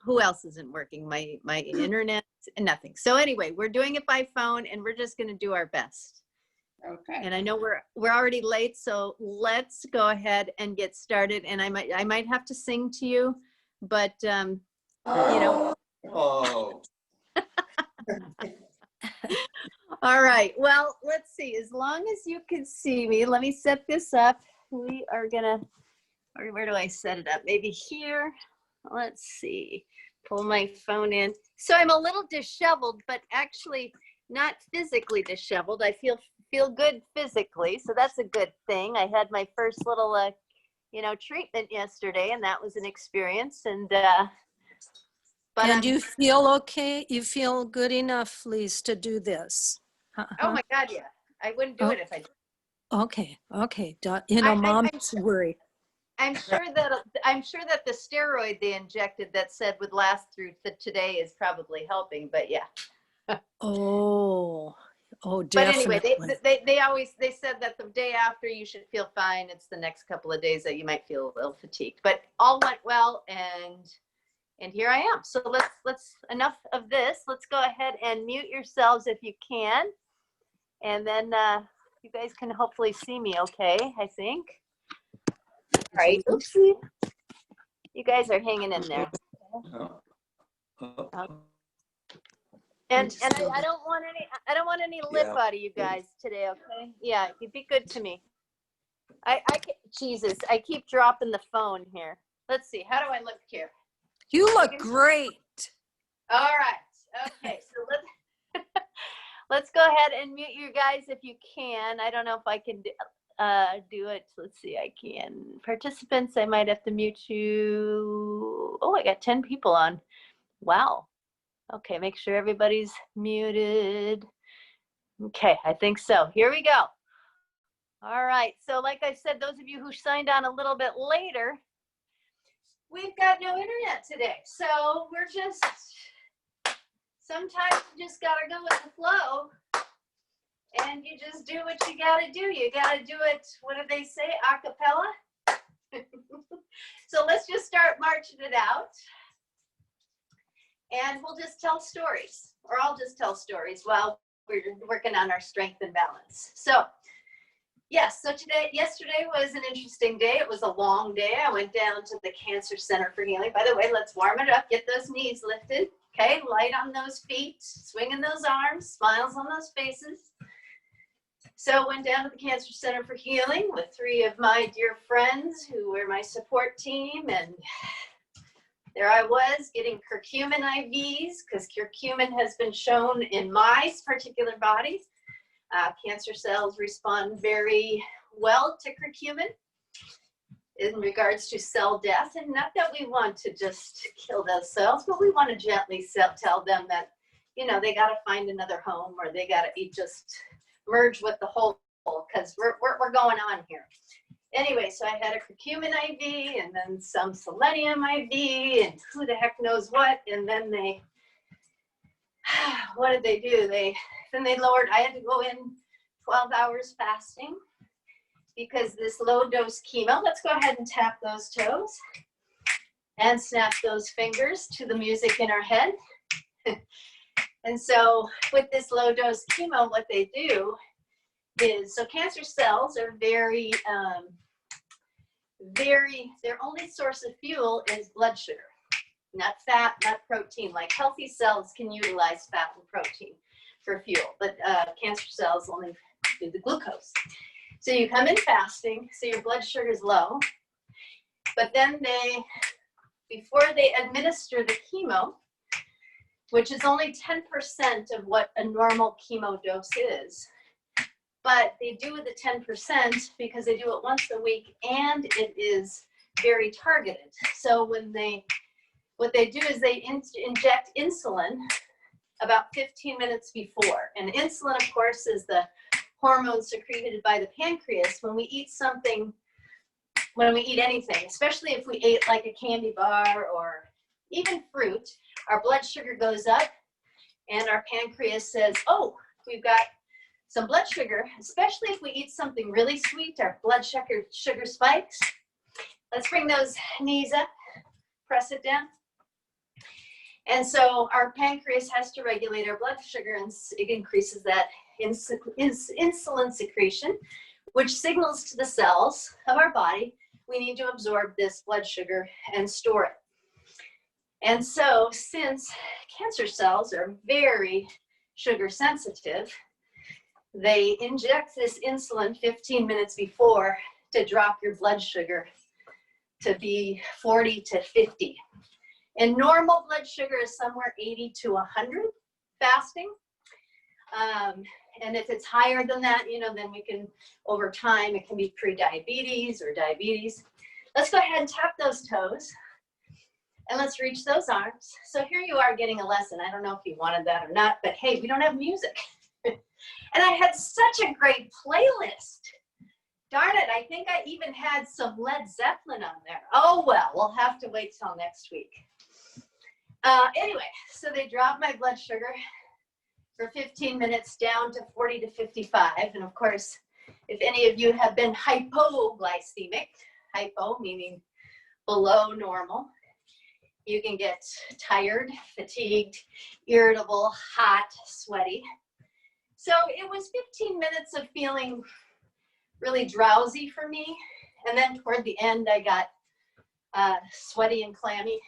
who else isn't working? My internet, nothing. So anyway, we're doing it by phone, and we're just going to do our best. Okay. And I know we're already late, so let's go ahead and get started. And I might have to sing to you, but you know. Oh. All right. Well, let's see. As long as you can see me, let me set this up. We are gonna. Where do I set it up? Maybe here. Let's see. Pull my phone in. So I'm a little disheveled, but actually not physically disheveled. I feel good physically, so that's a good thing. I had my first little, treatment yesterday, and that was an experience. And and you feel okay? You feel good enough, Lise, to do this? Oh my God, yeah. I wouldn't do it if I didn't. Okay. Moms worry. I'm sure that the steroid they injected that said would last through today is probably helping, but yeah. Oh, But definitely. anyway, they said that the day after you should feel fine. It's the next couple of days that you might feel a little fatigued, but all went well, and here I am. So let's enough of this. Let's go ahead and mute yourselves if you can, and then you guys can hopefully see me okay, I think. All right. Oopsie. You guys are hanging in there. And I don't want any lip out of you guys today, okay? Yeah, you be good to me. Jesus, I keep dropping the phone here. Let's see. How do I look here? You look great. All right. Okay. So let's go ahead and mute you guys if you can. I don't know if I can do it. Let's see. I can. Participants, I might have to mute you. Oh, I got 10 people on. Wow. Okay, make sure everybody's muted. Okay, I think so. Here we go. All right, so like I said, those of you who signed on a little bit later, we've got no internet today. So we're just, sometimes you just gotta go with the flow, and you just do what you gotta do. You gotta do it, what do they say, a cappella? So let's just start marching it out. And we'll just tell stories, or I'll just tell stories while we're working on our strength and balance. So, yes, so yesterday was an interesting day. It was a long day. I went down to the Cancer Center for Healing. By the way, let's warm it up, get those knees lifted, okay? Light on those feet, swinging those arms, smiles on those faces. So went down to the Cancer Center for Healing with 3 of my dear friends who were my support team, and there I was getting curcumin IVs, because curcumin has been shown in my particular bodies. Cancer cells respond very well to curcumin in regards to cell death. And not that we want to just kill those cells, but we want to gently tell them that, they got to find another home, or they got to just merge with the whole, because we're going on here. Anyway, so I had a curcumin IV and then some selenium IV and who the heck knows what. And then what did they do? Then they lowered, I had to go in 12 hours fasting because this low dose chemo, let's go ahead and tap those toes and snap those fingers to the music in our head. And so with this low dose chemo, what they do is, so cancer cells are very, their only source of fuel is blood sugar, not fat, not protein. Like healthy cells can utilize fat and protein for fuel, but cancer cells only do the glucose. So you come in fasting, so your blood sugar is low, but then before they administer the chemo, which is only 10% of what a normal chemo dose is, but they do the 10% because they do it once a week and it is very targeted. So what they do is they inject insulin about 15 minutes before. And insulin, of course, is the hormone secreted by the pancreas when we eat something, when we eat anything, especially if we ate like a candy bar or even fruit, our blood sugar goes up and our pancreas says, oh, we've got some blood sugar, especially if we eat something really sweet, our blood sugar spikes. Let's bring those knees up, press it down. And so our pancreas has to regulate our blood sugar, and it increases that insulin secretion, which signals to the cells of our body, we need to absorb this blood sugar and store it. And so since cancer cells are very sugar sensitive, they inject this insulin 15 minutes before to drop your blood sugar to be 40 to 50. And normal blood sugar is somewhere 80 to 100 fasting. And if it's higher than that, you know, then we can, over time, it can be pre-diabetes or diabetes. Let's go ahead and tap those toes. And let's reach those arms. So here you are getting a lesson. I don't know if you wanted that or not, but hey, we don't have music. And I had such a great playlist. Darn it, I think I even had some Led Zeppelin on there. Oh well, we'll have to wait till next week. Anyway, so they dropped my blood sugar for 15 minutes down to 40 to 55. And of course, if any of you have been hypoglycemic, hypo meaning below normal, you can get tired, fatigued, irritable, hot, sweaty. So it was 15 minutes of feeling really drowsy for me. And then toward the end, I got sweaty and clammy.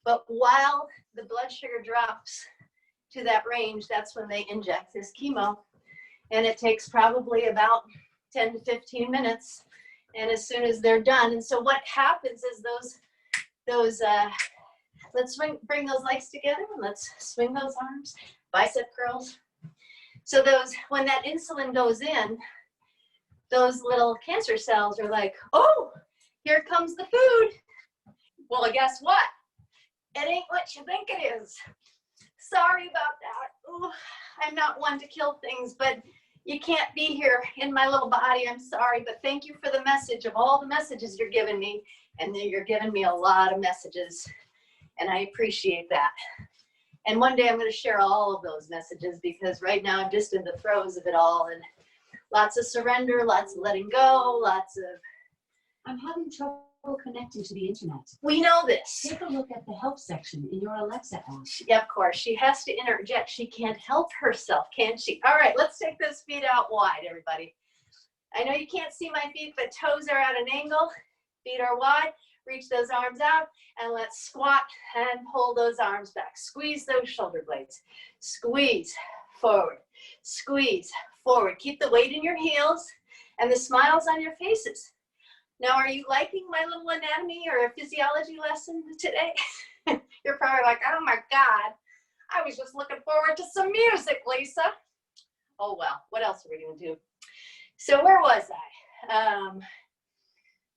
But while the blood sugar drops to that range, that's when they inject this chemo. And it takes probably about 10 to 15 minutes. And as soon as they're done, and so what happens is let's bring those legs together and let's swing those arms, bicep curls. So when that insulin goes in, those little cancer cells are like, oh, here comes the food. Well, guess what? It ain't what you think it is. Sorry about that. Ooh, I'm not one to kill things, but you can't be here in my little body. I'm sorry, but thank you for the message of all the messages you're giving me. And you're giving me a lot of messages, and I appreciate that. And one day I'm going to share all of those messages, because right now I'm just in the throes of it all, and lots of surrender, lots of letting go, lots of... I'm having trouble connecting to the internet. We know this. Take a look at the help section in your Alexa app. Yeah, of course. She has to interject. She can't help herself, can she? All right, let's take those feet out wide, everybody. I know you can't see my feet, but toes are at an angle. Feet are wide. Reach those arms out, and let's squat and pull those arms back. Squeeze those shoulder blades. Squeeze forward. Squeeze forward. Keep the weight in your heels and the smiles on your faces. Now, are you liking my little anatomy or physiology lesson today? You're probably like, oh my God, I was just looking forward to some music, Lisa. Oh well, what else are we gonna do? So where was I?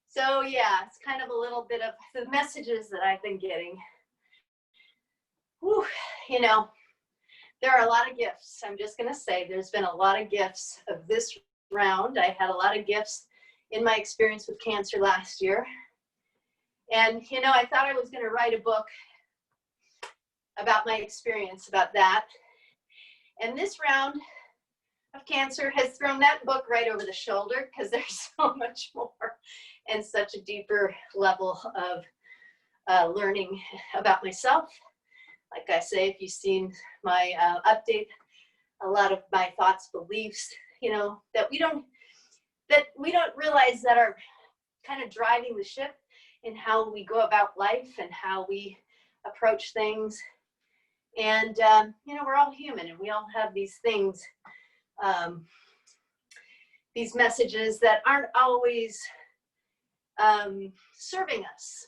So yeah, it's kind of a little bit of the messages that I've been getting. Whew, you know, there are a lot of gifts. I'm just gonna say there's been a lot of gifts of this round. I had a lot of gifts in my experience with cancer last year. And you know, I thought I was gonna write a book about my experience about that. And this round of cancer has thrown that book right over the shoulder, because there's so much more and such a deeper level of learning about myself. Like I say, if you've seen my update, a lot of my thoughts, beliefs, you know, that we don't realize that are kind of driving the ship in how we go about life and how we approach things. And, you know, we're all human, and we all have these things, these messages that aren't always serving us.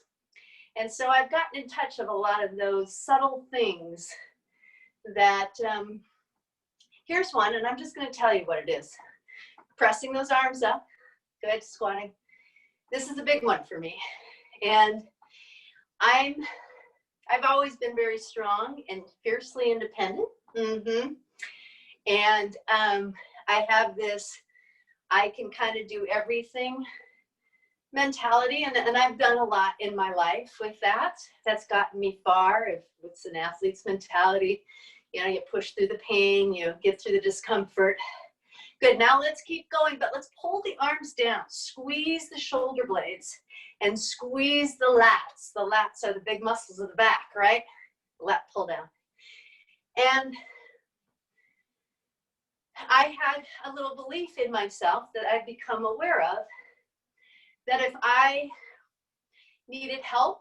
And so I've gotten in touch with a lot of those subtle things that, here's one, and I'm just going to tell you what it is. Pressing those arms up, good, squatting. This is a big one for me. And I've always been very strong and fiercely independent. And I have this, I can kind of do everything mentality, and I've done a lot in my life with that. That's gotten me far. If it's an athlete's mentality, you know, you push through the pain, you get through the discomfort. Good, now let's keep going, but let's pull the arms down. Squeeze the shoulder blades and squeeze the lats. The lats are the big muscles of the back, right? lat pull down. And I had a little belief in myself that I've become aware of, that if I needed help,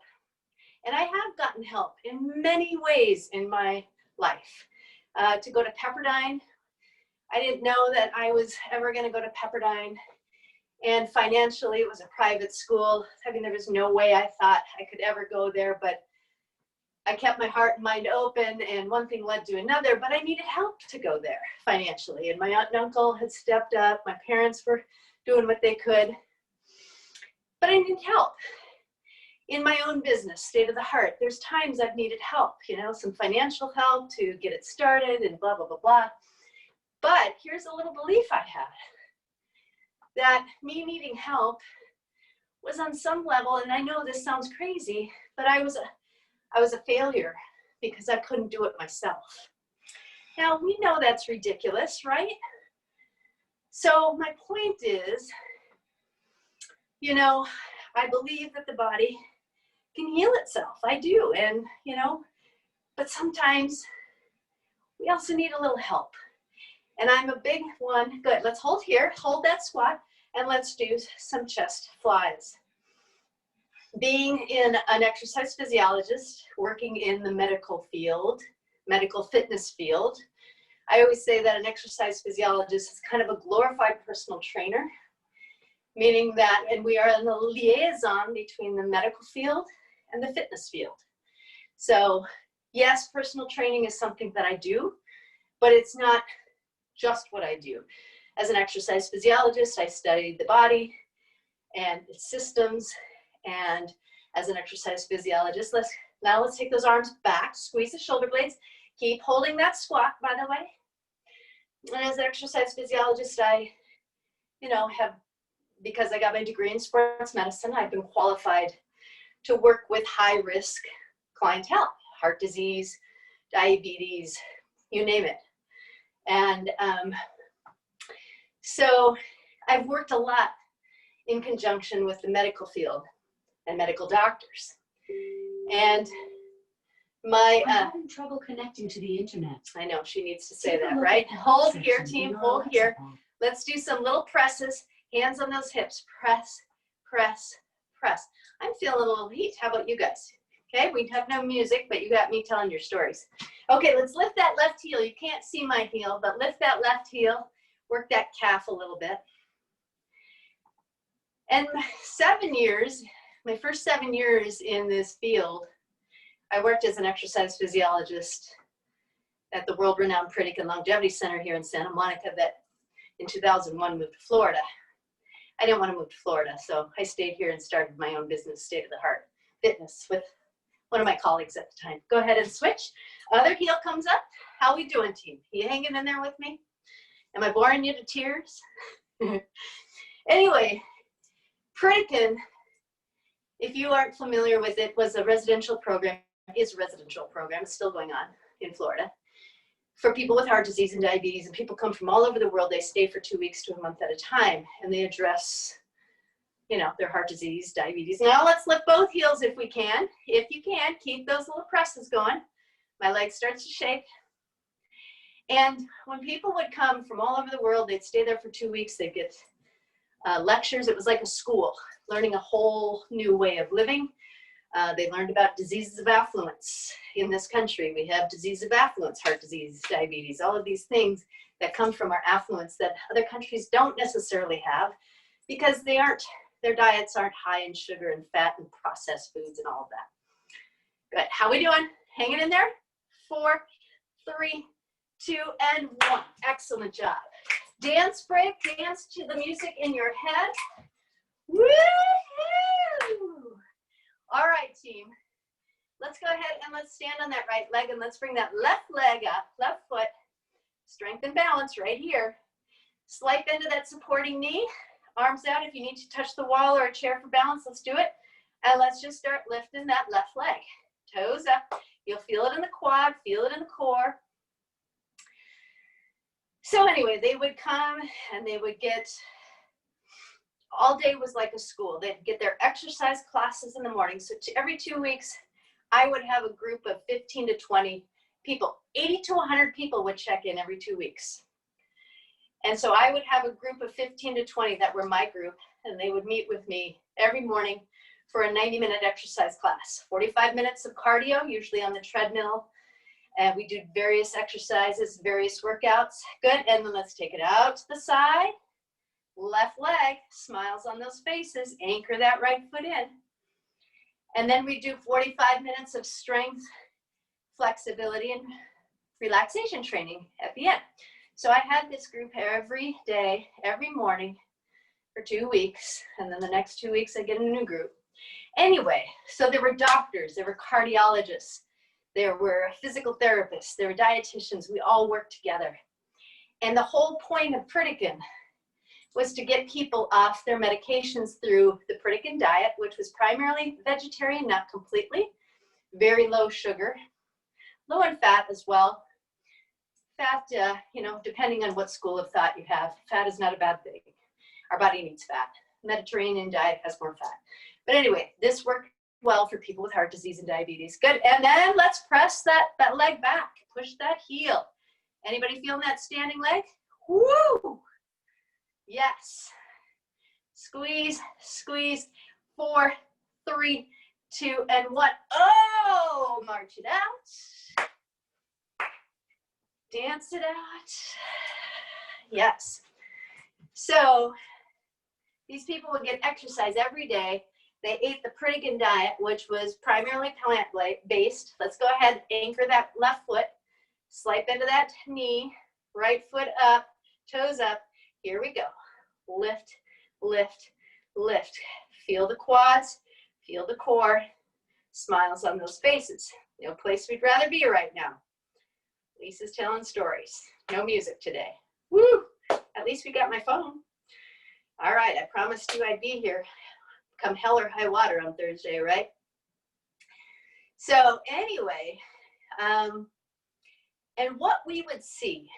and I have gotten help in many ways in my life, to go to Pepperdine. I didn't know that I was ever going to go to Pepperdine, and financially it was a private school. I mean, there was no way I thought I could ever go there, but I kept my heart and mind open, and one thing led to another, but I needed help to go there financially. And my aunt and uncle had stepped up. My parents were doing what they could, but I needed help in my own business, State of the Heart. There's times I've needed help, you know, some financial help to get it started and blah, blah, blah, blah. But here's a little belief I had, that me needing help was on some level, and I know this sounds crazy, but I was a failure because I couldn't do it myself. Now, we know that's ridiculous, right? So my point is, you know, I believe that the body can heal itself. I do. And, you know, but sometimes we also need a little help. And I'm a big one. Good. Let's hold here. Hold that squat. And let's do some chest flies. Being an exercise physiologist, working in the medical field, medical fitness field, I always say that an exercise physiologist is kind of a glorified personal trainer, meaning that, and we are in the liaison between the medical field and the fitness field. So yes, personal training is something that I do, but it's not just what I do. As an exercise physiologist, I studied the body and its systems. And as an exercise physiologist, let's take those arms back, squeeze the shoulder blades, keep holding that squat, by the way. And as an exercise physiologist, I, you know, have, because I got my degree in sports medicine, I've been qualified to work with high risk clientele, heart disease, diabetes, you name it. And so I've worked a lot in conjunction with the medical field and medical doctors. And my I'm having trouble connecting to the internet. I know she needs to say Take a that, look right? at the Hold section here, in team, your hold here. Alexa app. Let's do some little presses, hands on those hips, press, press, press. I'm feeling a little heat. How about you guys? Okay, we have no music, but you got me telling your stories. Okay, let's lift that left heel. You can't see my heel, but lift that left heel, work that calf a little bit. And 7 years, my first 7 years in this field, I worked as an exercise physiologist at the world-renowned Pritikin Longevity Center here in Santa Monica that in 2001 moved to Florida. I didn't want to move to Florida, so I stayed here and started my own business, State of the Heart Fitness, with one of my colleagues at the time. Go ahead and switch. Other heel comes up. How we doing, team? You hanging in there with me? Am I boring you to tears? Anyway, Pritikin, if you aren't familiar with it, was a residential program, is a residential program, it's still going on in Florida, for people with heart disease and diabetes, and people come from all over the world. They stay for 2 weeks to a month at a time, and they address, you know, their heart disease, diabetes. Now let's lift both heels if we can. If you can, keep those little presses going. My leg starts to shake. And when people would come from all over the world, they'd stay there for 2 weeks. They'd get lectures. It was like a school, learning a whole new way of living. They learned about diseases of affluence in this country. We have disease of affluence, heart disease, diabetes, all of these things that come from our affluence that other countries don't necessarily have because they aren't, their diets aren't high in sugar and fat and processed foods and all of that. Good. How we doing? Hanging in there? 4, 3, 2, and 1. Excellent job. Dance break, dance to the music in your head. Woo-hoo! All right, team. Let's go ahead and let's stand on that right leg and let's bring that left leg up, left foot. Strength and balance right here. Slight bend to that supporting knee. Arms out. If you need to touch the wall or a chair for balance, let's do it. And let's just start lifting that left leg. Toes up. You'll feel it in the quad, feel it in the core. So anyway, they would come and they would get, all day was like a school. They'd get their exercise classes in the morning. So every 2 weeks, I would have a group of 15 to 20 people. 80 to 100 people would check in every 2 weeks. And so I would have a group of 15 to 20 that were my group, and they would meet with me every morning for a 90-minute exercise class. 45 minutes of cardio, usually on the treadmill. And we do various exercises, various workouts. Good, and then let's take it out to the side. Left leg, smiles on those faces, anchor that right foot in. And then we do 45 minutes of strength, flexibility, and relaxation training at the end. So I had this group every day, every morning for 2 weeks. And then the next 2 weeks I get a new group. Anyway, so there were doctors, there were cardiologists, there were physical therapists, there were dietitians. We all worked together. And the whole point of Pritikin was to get people off their medications through the Pritikin diet, which was primarily vegetarian, not completely, very low sugar, low in fat as well. Fat, depending on what school of thought you have, fat is not a bad thing. Our body needs fat. Mediterranean diet has more fat. But anyway, this worked well for people with heart disease and diabetes. Good, and then let's press that leg back, push that heel. Anybody feeling that standing leg? Woo! Yes. Squeeze, squeeze. 4, 3, 2, and 1. Oh, march it out. Dance it out. Yes. So these people would get exercise every day. They ate the Pritikin diet, which was primarily plant-based. Let's go ahead, anchor that left foot, swipe into that knee, right foot up, toes up. Here we go. Lift, lift, lift. Feel the quads, feel the core, smiles on those faces. No place we'd rather be right now. Lisa's telling stories. No music today. Woo! At least we got my phone. All right, I promised you I'd be here come hell or high water on Thursday, right? So anyway, and what we would see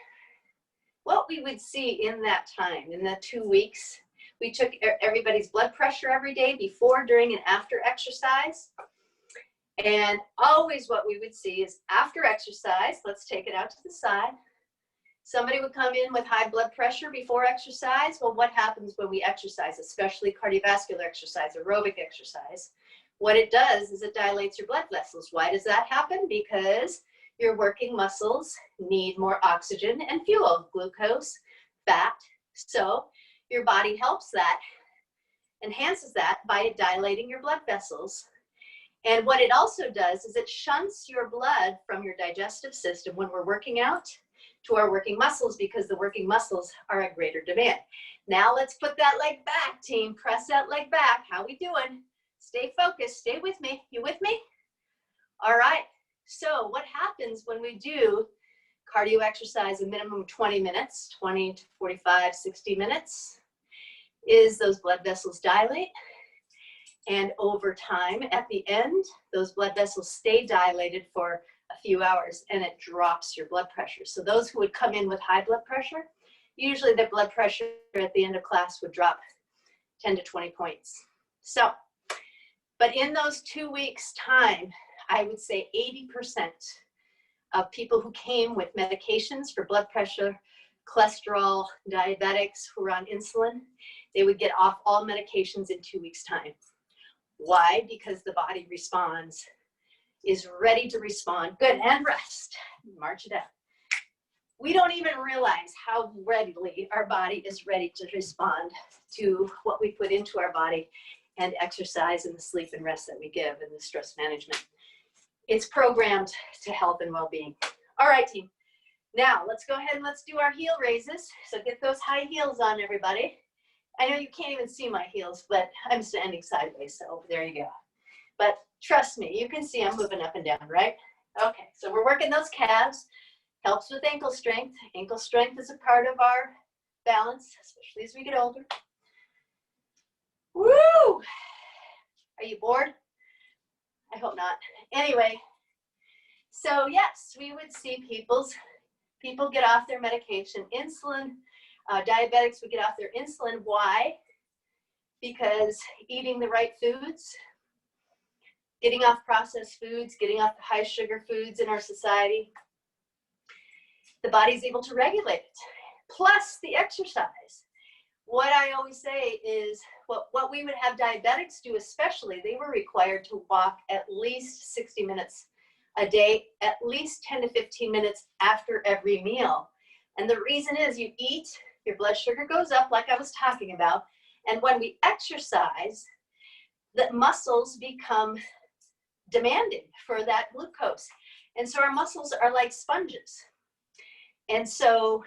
in that time, in the 2 weeks, we took everybody's blood pressure every day before, during, and after exercise. And always what we would see is after exercise, let's take it out to the side. Somebody would come in with high blood pressure before exercise. Well, what happens when we exercise, especially cardiovascular exercise, aerobic exercise? What it does is it dilates your blood vessels. Why does that happen? Because your working muscles need more oxygen and fuel, glucose, fat. So your body helps that, enhances that by dilating your blood vessels. And what it also does is it shunts your blood from your digestive system when we're working out to our working muscles, because the working muscles are at greater demand. Now let's put that leg back, team. Press that leg back. How we doing? Stay focused. Stay with me. You with me? All right. So what happens when we do cardio exercise a minimum of 20 minutes, 20 to 45, 60 minutes, is those blood vessels dilate. And over time, at the end, those blood vessels stay dilated for a few hours, and it drops your blood pressure. So those who would come in with high blood pressure, usually their blood pressure at the end of class would drop 10 to 20 points. So, but in those 2 weeks' time, I would say 80% of people who came with medications for blood pressure, cholesterol, diabetics who were on insulin, they would get off all medications in 2 weeks' time. Why? Because the body responds, is ready to respond. Good, and rest. March it out. We don't even realize how readily our body is ready to respond to what we put into our body, and exercise and the sleep and rest that we give and the stress management. It's programmed to health and well-being. All right, team. Now let's go ahead and let's do our heel raises. So get those high heels on, everybody. I know you can't even see my heels, but I'm standing sideways, so there you go. But trust me, you can see I'm moving up and down, right? Okay, so we're working those calves. Helps with ankle strength. Ankle strength is a part of our balance, especially as we get older. Woo! Are you bored? I hope not. Anyway, so yes, we would see people get off their medication. Insulin, diabetics would get off their insulin. Why? Because eating the right foods, getting off processed foods, getting off the high sugar foods in our society, the body's able to regulate it. Plus the exercise. What I always say is what we would have diabetics do, especially, they were required to walk at least 60 minutes a day, at least 10 to 15 minutes after every meal. And the reason is you eat, your blood sugar goes up like I was talking about. And when we exercise, the muscles become demanding for that glucose. And so our muscles are like sponges. And so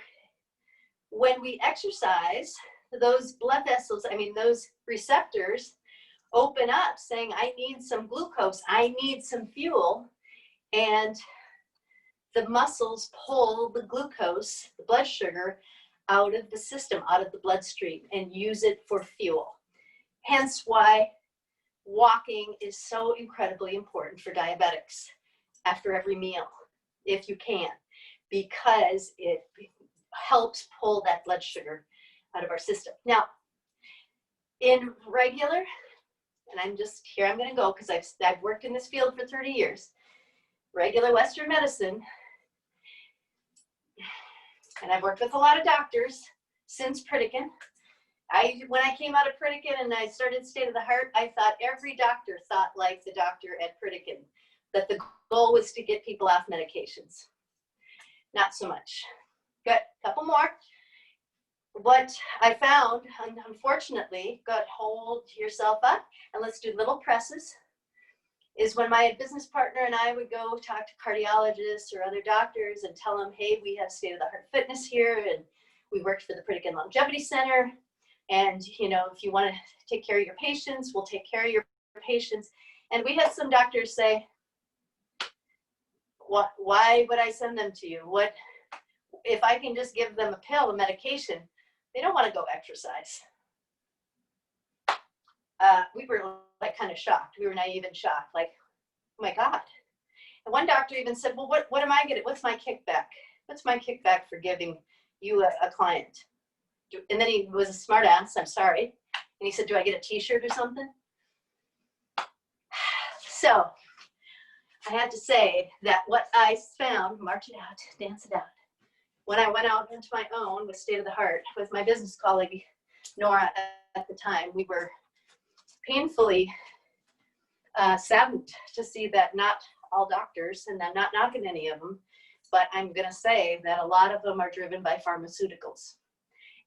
when we exercise, those blood vessels, those receptors open up saying, I need some glucose, I need some fuel. And the muscles pull the glucose, the blood sugar, out of the system, out of the bloodstream, and use it for fuel. Hence why walking is so incredibly important for diabetics after every meal, if you can, because it helps pull that blood sugar out of our system. Now, in regular, and I'm going to go because I've worked in this field for 30 years, regular Western medicine, and I've worked with a lot of doctors since Pritikin. When I came out of Pritikin and I started State of the Heart, I thought every doctor thought like the doctor at Pritikin, that the goal was to get people off medications. Not so much. Good, couple more. What I found, unfortunately, hold yourself up and let's do little presses, is when my business partner and I would go talk to cardiologists or other doctors and tell them, hey, we have state-of-the-art fitness here, and we worked for the Pritikin Longevity Center, and if you want to take care of your patients, we'll take care of your patients. And we had some doctors say, why would I send them to you? What if I can just give them a pill, a medication? They don't want to go exercise. We were like kind of shocked. We were naive and shocked, like, oh my God. And one doctor even said, well, what am I getting? What's my kickback? What's my kickback for giving you a client? And then he was a smart ass, I'm sorry. And he said, do I get a t-shirt or something? So I had to say that what I found, march it out, dance it out. When I went out into my own with State of the Heart with my business colleague, Nora, at the time, we were painfully saddened to see that not all doctors, and I'm not knocking any of them, but I'm going to say that a lot of them are driven by pharmaceuticals,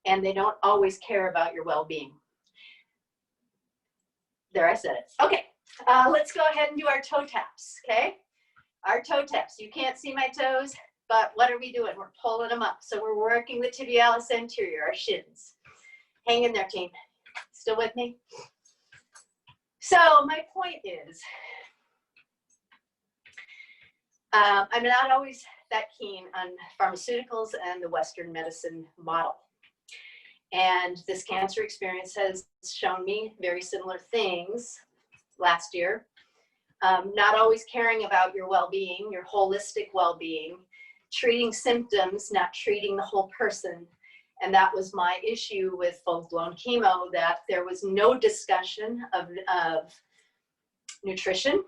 and they don't always care about your well-being. There, I said it. Okay, let's go ahead and do our toe taps, okay? Our toe taps. You can't see my toes, but what are we doing? We're pulling them up. So we're working the tibialis anterior, our shins. Hang in there, team. Still with me? So my point is, I'm not always that keen on pharmaceuticals and the Western medicine model. And this cancer experience has shown me very similar things last year. Not always caring about your well-being, your holistic well-being, treating symptoms, not treating the whole person. And that was my issue with full-blown chemo, that there was no discussion of nutrition.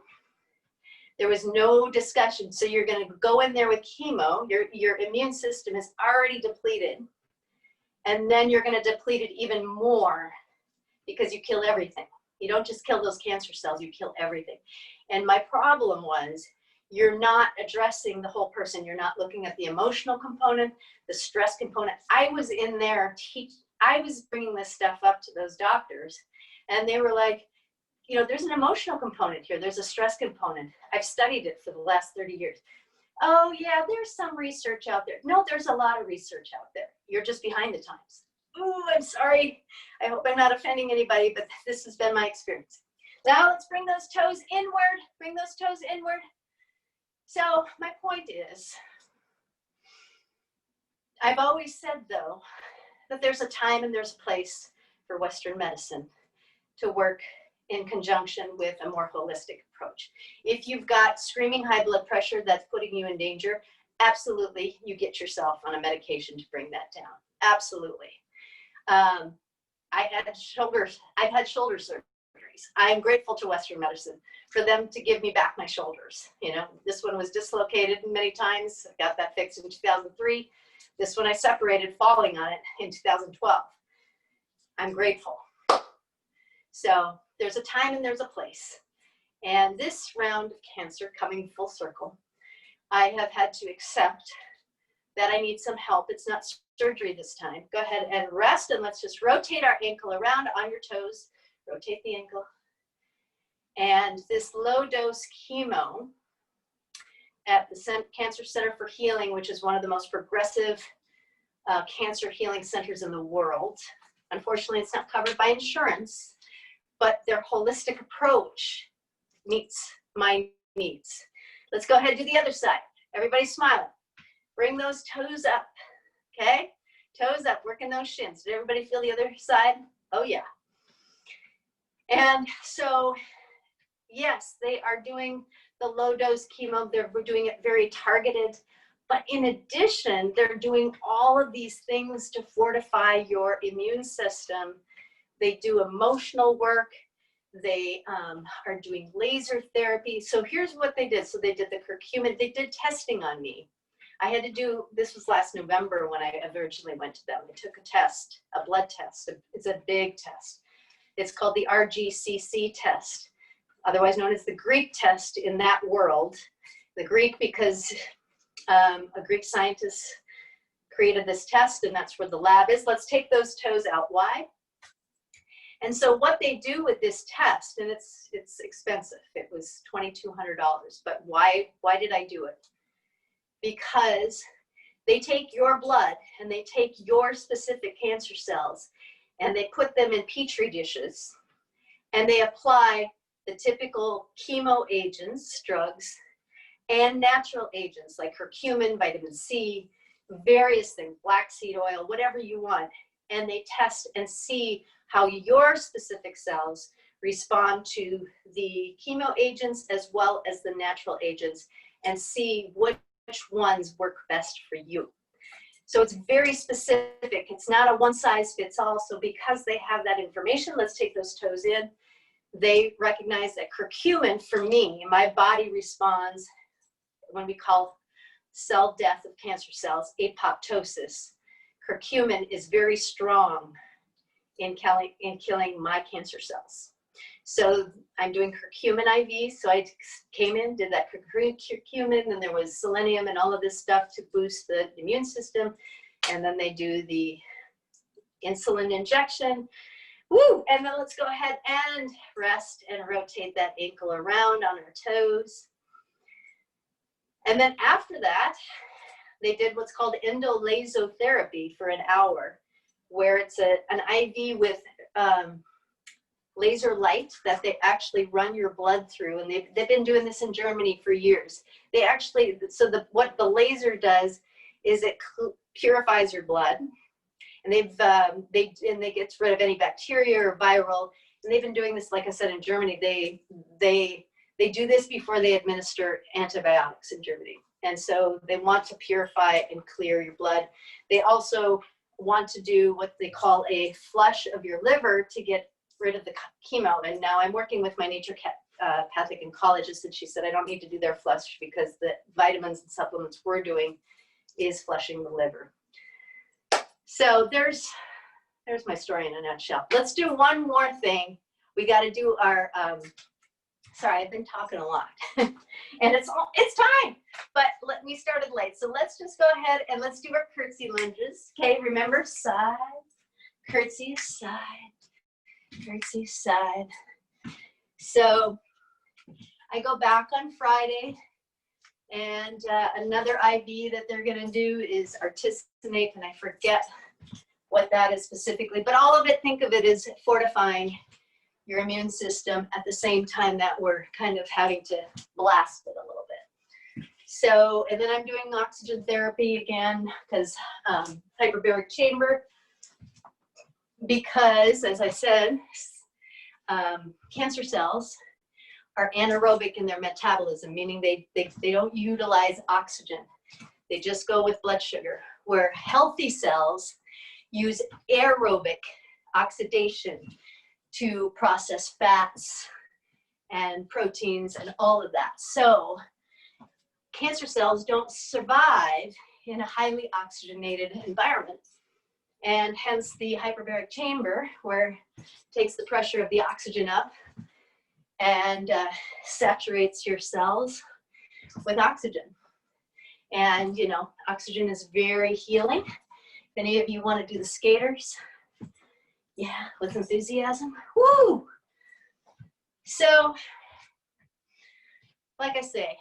There was no discussion. So you're going to go in there with chemo, your immune system is already depleted, and then you're going to deplete it even more because you kill everything. You don't just kill those cancer cells, you kill everything. And my problem was, you're not addressing the whole person. You're not looking at the emotional component, the stress component. I was in there I was bringing this stuff up to those doctors, and they were like, there's an emotional component here. There's a stress component. I've studied it for the last 30 years. Oh yeah, there's some research out there. No, there's a lot of research out there. You're just behind the times. Ooh, I'm sorry. I hope I'm not offending anybody, but this has been my experience. Now let's bring those toes inward. Bring those toes inward. So my point is, I've always said, though, that there's a time and there's a place for Western medicine to work in conjunction with a more holistic approach. If you've got screaming high blood pressure that's putting you in danger, absolutely, you get yourself on a medication to bring that down. Absolutely. I've had shoulder surgery. stories. I'm grateful to Western medicine for them to give me back my shoulders. You know, this one was dislocated many times. I got that fixed in 2003. This one I separated falling on it in 2012. I'm grateful. So there's a time and there's a place. And this round of cancer coming full circle, I have had to accept that I need some help. It's not surgery this time. Go ahead and rest, and let's just rotate our ankle around on your toes. Rotate the ankle. And this low dose chemo at the Cancer Center for Healing, which is one of the most progressive cancer healing centers in the world. Unfortunately, it's not covered by insurance, but their holistic approach meets my needs. Let's go ahead and do the other side. Everybody smile. Bring those toes up, okay? Toes up, working those shins. Did everybody feel the other side? Oh yeah. And so, yes, they are doing the low dose chemo. We're doing it very targeted. But in addition, they're doing all of these things to fortify your immune system. They do emotional work. They are doing laser therapy. So here's what they did. So they did the curcumin. They did testing on me. I had to do, this was last November when I originally went to them. They took a test, a blood test. It's a big test. It's called the RGCC test, otherwise known as the Greek test in that world. The Greek because a Greek scientist created this test, and that's where the lab is. Let's take those toes out. Why? And so what they do with this test, and it's expensive. It was $2,200, but why did I do it? Because they take your blood and they take your specific cancer cells and they put them in petri dishes and they apply the typical chemo agents, drugs, and natural agents like curcumin, vitamin C, various things, black seed oil, whatever you want. And they test and see how your specific cells respond to the chemo agents as well as the natural agents and see which ones work best for you. So it's very specific. It's not a one size fits all. So because they have that information, let's take those toes in. They recognize that curcumin, for me, my body responds when we call cell death of cancer cells, apoptosis. Curcumin is very strong in killing my cancer cells. So I'm doing curcumin IV. So I came in, did that curcumin, and there was selenium and all of this stuff to boost the immune system. And then they do the insulin injection. Woo! And then let's go ahead and rest and rotate that ankle around on our toes. And then after that, they did what's called endolasotherapy for an hour, where it's an IV with laser light that they actually run your blood through. And they've been doing this in Germany for years. They actually, so what the laser does is it purifies your blood. And they gets rid of any bacteria or viral. And they've been doing this, like I said, in Germany. They do this before they administer antibiotics in Germany. And so they want to purify and clear your blood. They also want to do what they call a flush of your liver to get rid of the chemo. And now I'm working with my naturopathic oncologist, and she said I don't need to do their flush because the vitamins and supplements we're doing is flushing the liver. So there's my story in a nutshell. Let's do one more thing. We got to do our, sorry, I've been talking a lot and it's time, but we started late. So let's just go ahead and let's do our curtsy lunges. Okay, remember side, curtsy, side, curtsy, side. So I go back on Friday, and another IV that they're going to do is artesunate, and I forget what that is specifically, but all of it, think of it as fortifying your immune system at the same time that we're kind of having to blast it a little bit. So, and then I'm doing oxygen therapy again because hyperbaric chamber, because as I said, cancer cells are anaerobic in their metabolism, meaning they don't utilize oxygen. They just go with blood sugar, where healthy cells use aerobic oxidation to process fats and proteins and all of that. So cancer cells don't survive in a highly oxygenated environment. And hence the hyperbaric chamber, where it takes the pressure of the oxygen up and saturates your cells with oxygen. And, you know, oxygen is very healing. If any of you want to do the skaters, yeah, with enthusiasm, woo! So, like I say,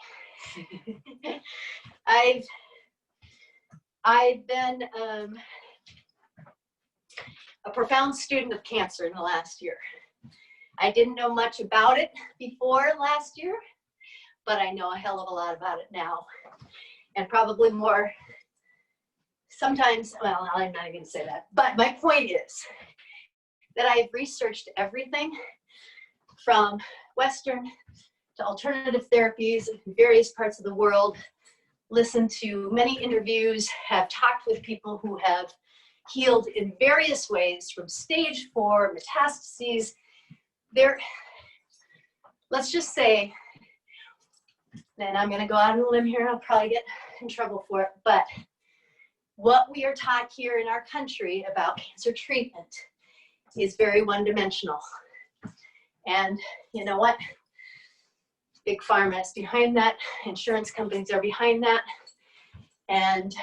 I've been a profound student of cancer in the last year. I didn't know much about it before last year, but I know a hell of a lot about it now. And probably more sometimes, well, I'm not even going to say that. But my point is that I've researched everything from Western to alternative therapies in various parts of the world, listened to many interviews, have talked with people who have healed in various ways from stage 4 metastases. Let's just say, and I'm going to go out on a limb here, I'll probably get in trouble for it, but what we are taught here in our country about cancer treatment is very one-dimensional. And you know what? Big pharma is behind that, insurance companies are behind that, and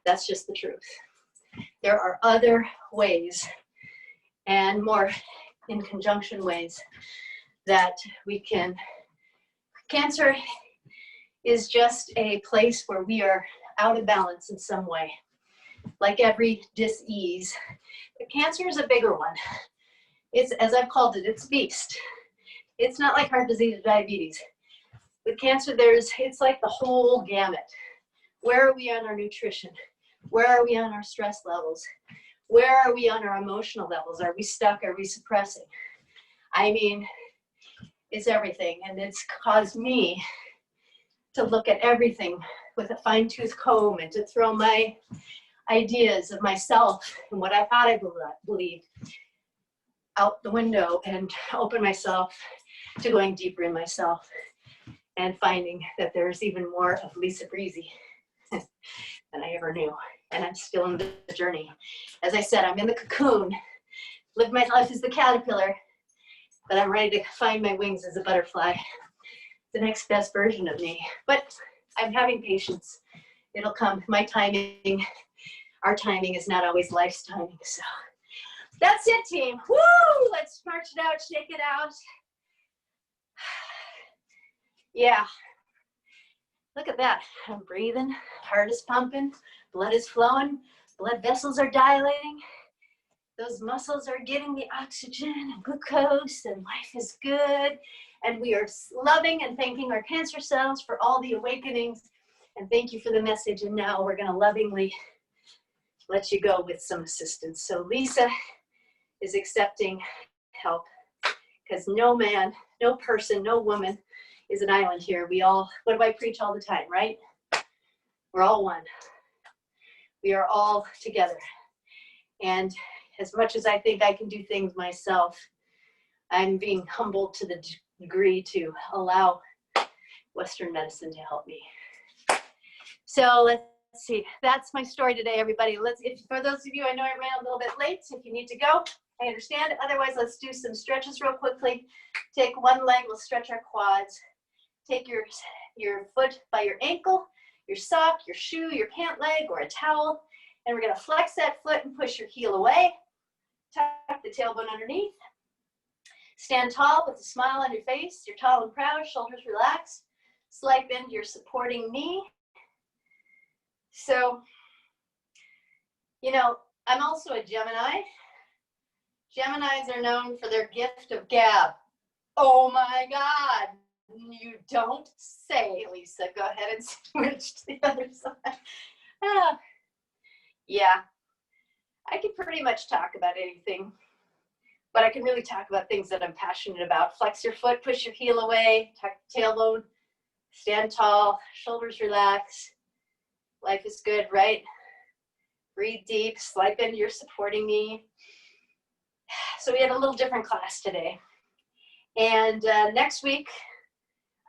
that's just the truth. There are other ways, and more in conjunction ways, that we can. Cancer is just a place where we are out of balance in some way, like every dis-ease. But cancer is a bigger one. It's, as I've called it, it's a beast. It's not like heart disease or diabetes. With cancer, it's like the whole gamut. Where are we on our nutrition? Where are we on our stress levels? Where are we on our emotional levels? Are we stuck? Are we suppressing? I mean, it's everything. And it's caused me to look at everything with a fine-tooth comb and to throw my ideas of myself and what I thought I believed out the window and open myself to going deeper in myself and finding that there's even more of Lisa Breezy than I ever knew. And I'm still in the journey. As I said, I'm in the cocoon, live my life as the caterpillar, but I'm ready to find my wings as a butterfly, the next best version of me. But I'm having patience. It'll come. My timing, our timing is not always life's timing. So that's it, team. Woo! Let's march it out, shake it out. Yeah. Look at that. I'm breathing, heart is pumping, blood is flowing, blood vessels are dilating. Those muscles are getting the oxygen and glucose, and life is good. And we are loving and thanking our cancer cells for all the awakenings. And thank you for the message. And now we're going to lovingly let you go with some assistance. So Lisa is accepting help, because no man, no person, no woman is an island here. We all, what do I preach all the time, right? We're all one. We are all together. And as much as I think I can do things myself, I'm being humbled to the degree to allow Western medicine to help me. So let's see. That's my story today, everybody. For those of you, I know I ran a little bit late. If you need to go, I understand. Otherwise, let's do some stretches real quickly. Take one leg. We'll stretch our quads. Take your foot by your ankle, your sock, your shoe, your pant leg, or a towel. And we're going to flex that foot and push your heel away. Tuck the tailbone underneath. Stand tall with a smile on your face. You're tall and proud, shoulders relaxed. Slight bend your supporting knee. So, you know, I'm also a Gemini. Geminis are known for their gift of gab. Oh my God. You don't say, Lisa. Go ahead and switch to the other side. Yeah, I can pretty much talk about anything, but I can really talk about things that I'm passionate about. Flex your foot, push your heel away, tuck the tailbone, stand tall, shoulders relax. Life is good, right? Breathe deep, slide bend your supporting knee. So we had a little different class today. And next week,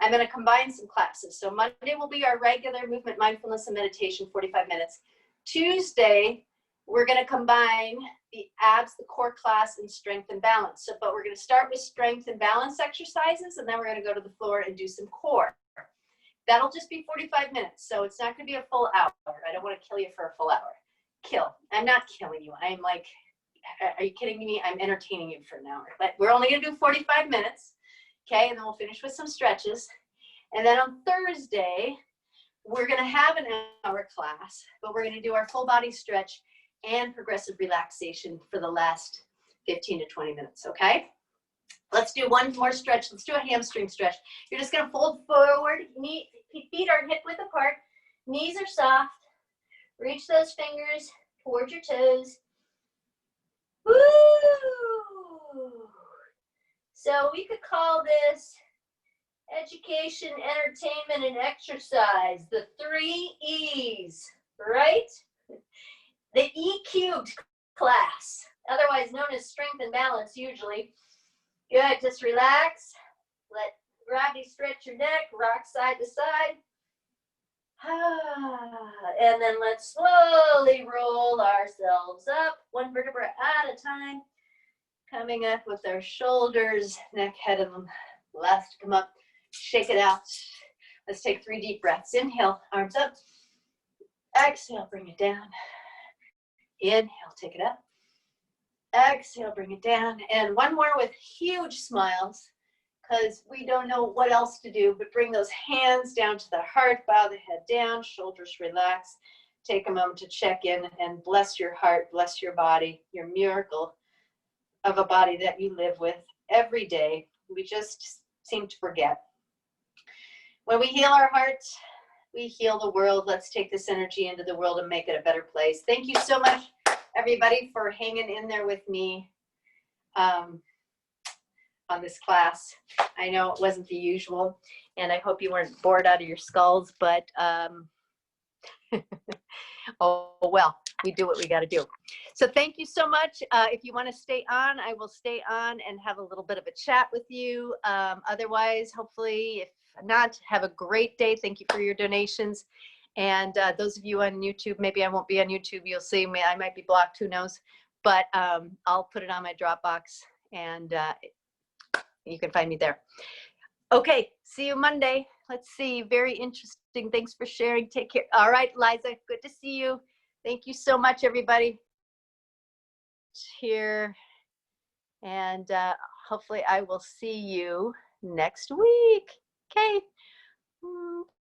I'm going to combine some classes. So Monday will be our regular movement, mindfulness, and meditation, 45 minutes. Tuesday, we're going to combine the abs, the core class, and strength and balance. So, but we're going to start with strength and balance exercises, and then we're going to go to the floor and do some core. That'll just be 45 minutes. So it's not going to be a full hour. I don't want to kill you for a full hour. I'm not killing you. I'm like, are you kidding me? I'm entertaining you for an hour. But we're only going to do 45 minutes. Okay, and then we'll finish with some stretches. And then on Thursday, we're going to have an hour class, but we're going to do our full body stretch and progressive relaxation for the last 15 to 20 minutes, okay? Let's do one more stretch. Let's do a hamstring stretch. You're just going to fold forward. Feet are hip width apart. Knees are soft. Reach those fingers towards your toes. Woo! So we could call this education, entertainment, and exercise, the 3 E's, right? The E cubed class, otherwise known as strength and balance usually. Good, just relax. Let gravity stretch your neck, rock side to side. And then let's slowly roll ourselves up, one vertebra at a time. Coming up with our shoulders, neck, head, and left. Come up, shake it out. Let's take 3 deep breaths. Inhale, arms up. Exhale, bring it down. Inhale, take it up. Exhale, bring it down. And one more with huge smiles, because we don't know what else to do, but bring those hands down to the heart, bow the head down, shoulders relax. Take a moment to check in and bless your heart, bless your body, your miracle of a body that you live with every day. We just seem to forget. When we heal our hearts, we heal the world. Let's take this energy into the world and make it a better place. Thank you so much, everybody, for hanging in there with me on this class. I know it wasn't the usual, and I hope you weren't bored out of your skulls, but oh well, we do what we got to do. So thank you so much. If you want to stay on, I will stay on and have a little bit of a chat with you. Otherwise, hopefully, if not, have a great day. Thank you for your donations. And those of you on YouTube, maybe I won't be on YouTube. You'll see me. I might be blocked. Who knows? But I'll put it on my Dropbox, and you can find me there. Okay, see you Monday. Let's see. Very interesting. Thanks for sharing. Take care. All right, Liza, good to see you. Thank you so much, everybody. Here. And hopefully I will see you next week. Okay.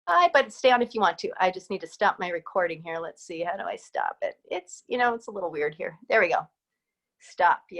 Bye, but stay on if you want to. I just need to stop my recording here. Let's see. How do I stop it? It's, it's a little weird here. There we go. Stop. Yeah.